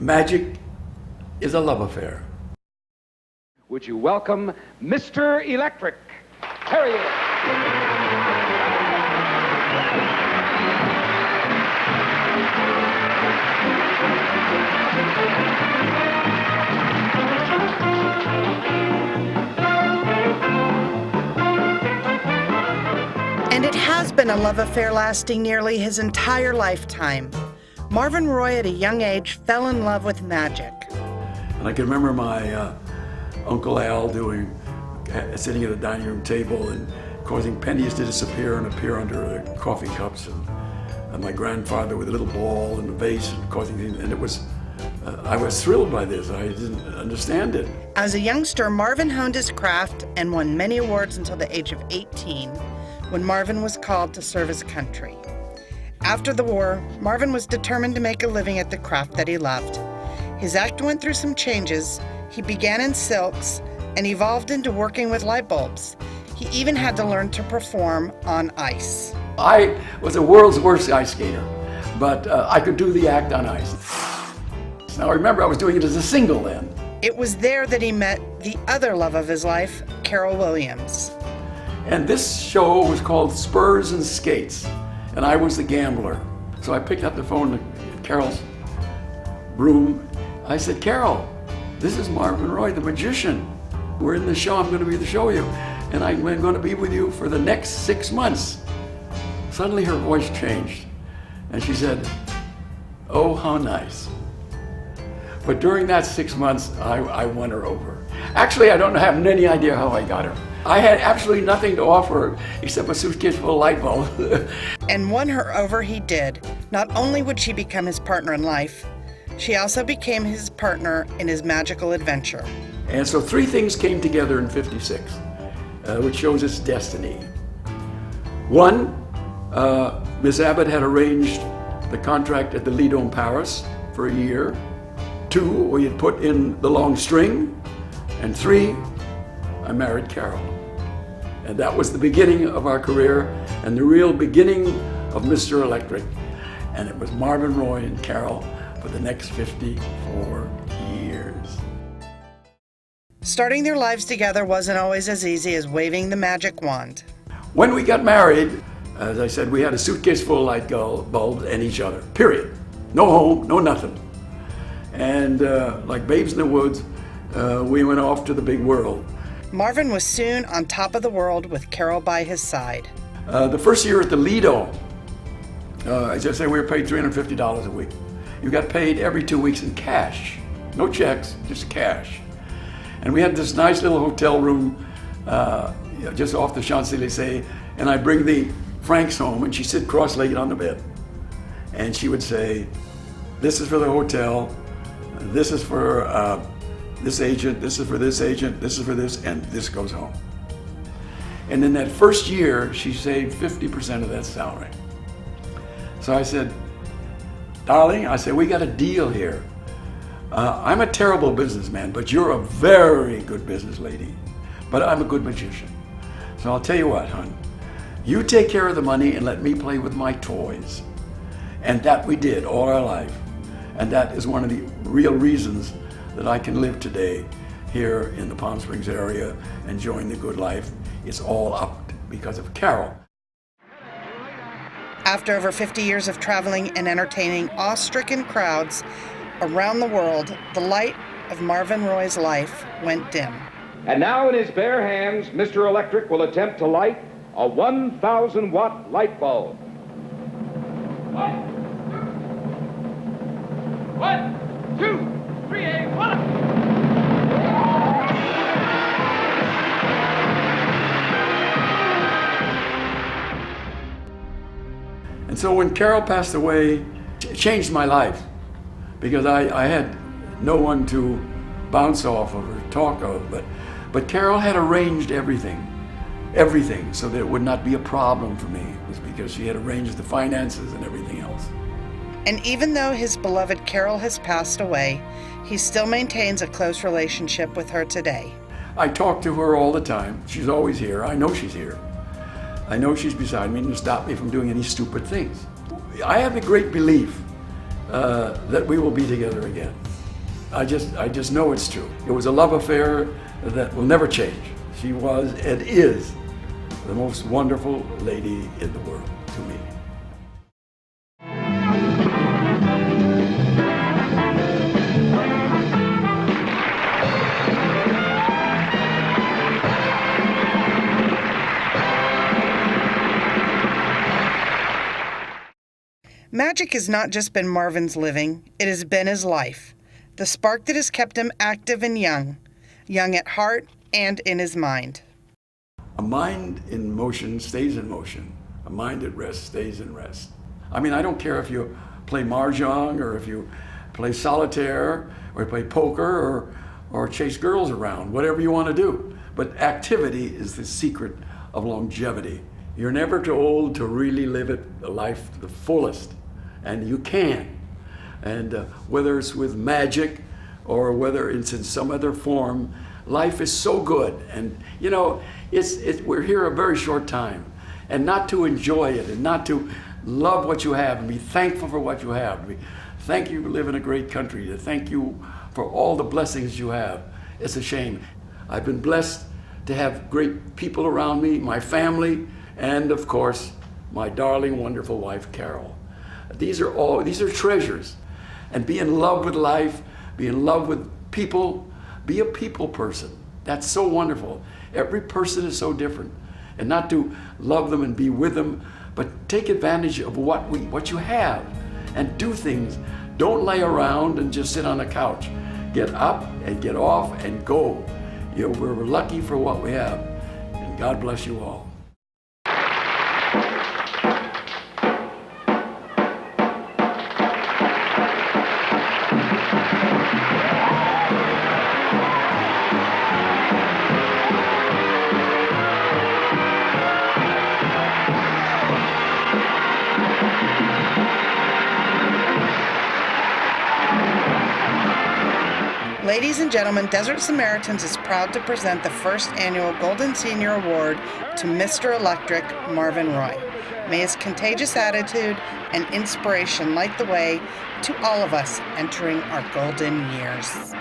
Magic is a love affair. Would you welcome Mr. Electric? Here he is. And it has been a love affair lasting nearly his entire lifetime. Marvyn Roy at a young age fell in love with magic. And I can remember my Uncle Al sitting at a dining room table and causing pennies to disappear and appear under the coffee cups, and my grandfather with a little ball and a vase and causing things, and it was, I was thrilled by this. I didn't understand it. As a youngster, Marvyn honed his craft and won many awards until the age of 18, when Marvyn was called to serve his country. After the war, Marvyn was determined to make a living at the craft that he loved. His act went through some changes. He began in silks and evolved into working with light bulbs. He even had to learn to perform on ice. I was the world's worst ice skater, but I could do the act on ice. Now remember, I was doing it as a single then. It was there that he met the other love of his life, Carol Williams. And this show was called Spurs and Skates, and I was the gambler. So I picked up the phone to Carol's room. I said, Carol, this is Marvyn Roy, the magician. We're in the show, I'm going to be the show you, and I'm going to be with you for the next 6 months. Suddenly her voice changed, and she said, oh, how nice. But during that 6 months, I won her over. Actually, I don't have any idea how I got her. I had absolutely nothing to offer except a suitcase full of light bulbs. And won her over he did. Not only would she become his partner in life, she also became his partner in his magical adventure. And so 3 things came together in '56, which shows its destiny. 1, Miss Abbott had arranged the contract at the Lido in Paris for a year. 2, we had put in the long string. And 3, I married Carol. And that was the beginning of our career and the real beginning of Mr. Electric. And it was Marvyn Roy and Carol for the next 54 years. Starting their lives together wasn't always as easy as waving the magic wand. When we got married, as I said, we had a suitcase full of light bulbs and each other, period. No home, no nothing. And like babes in the woods, we went off to the big world. Marvyn was soon on top of the world with Carol by his side. The first year at the Lido, as I say, we were paid $350 a week. You got paid every 2 weeks in cash. No checks, just cash. And we had this nice little hotel room just off the Champs-Élysées, and I'd bring the Franks home, and she'd sit cross-legged on the bed. And she would say, this is for the hotel, this is for this agent, this is for this agent, this is for this, and this goes home. And in that first year, she saved 50% of that salary. So I said, darling, I said, we got a deal here. I'm a terrible businessman, but you're a very good business lady. But I'm a good magician. So I'll tell you what, hon, you take care of the money and let me play with my toys. And that we did all our life. And that is one of the real reasons that I can live today here in the Palm Springs area, enjoying the good life. It's all up because of Carol. After over 50 years of traveling and entertaining awe-stricken crowds around the world, the light of Marvyn Roy's life went dim. And now in his bare hands, Mr. Electric will attempt to light a 1,000-watt light bulb. 1, 2, 3, 1. And so when Carol passed away, it changed my life because I had no one to bounce off of or talk of, but Carol had arranged everything, so that it would not be a problem for me. It was because she had arranged the finances and everything else. And even though his beloved Carol has passed away, he still maintains a close relationship with her today. I talk to her all the time. She's always here. I know she's here. I know she's beside me to stop me from doing any stupid things. I have a great belief that we will be together again. I just know it's true. It was a love affair that will never change. She was and is the most wonderful lady in the world to me. Magic has not just been Marvyn's living, it has been his life. The spark that has kept him active and young at heart and in his mind. A mind in motion stays in motion. A mind at rest stays in rest. I mean, I don't care if you play mahjong or if you play solitaire or play poker or chase girls around, whatever you want to do. But activity is the secret of longevity. You're never too old to really live it, a life to the fullest. And you can. And whether it's with magic or whether it's in some other form, life is so good. And you know, we're here a very short time. And not to enjoy it and not to love what you have and be thankful for what you have. Thank you for living in a great country. To thank you for all the blessings you have. It's a shame. I've been blessed to have great people around me, my family, and of course, my darling, wonderful wife, Carol. These are treasures. And be in love with life, be in love with people, be a people person. That's so wonderful. Every person is so different. And not to love them and be with them, but take advantage of what you have and do things. Don't lay around and just sit on the couch. Get up and get off and go. You know, we're lucky for what we have. And God bless you all. Ladies and gentlemen, Desert Samaritans is proud to present the first annual Golden Senior Award to Mr. Electric, Marvyn Roy. May his contagious attitude and inspiration light the way to all of us entering our golden years.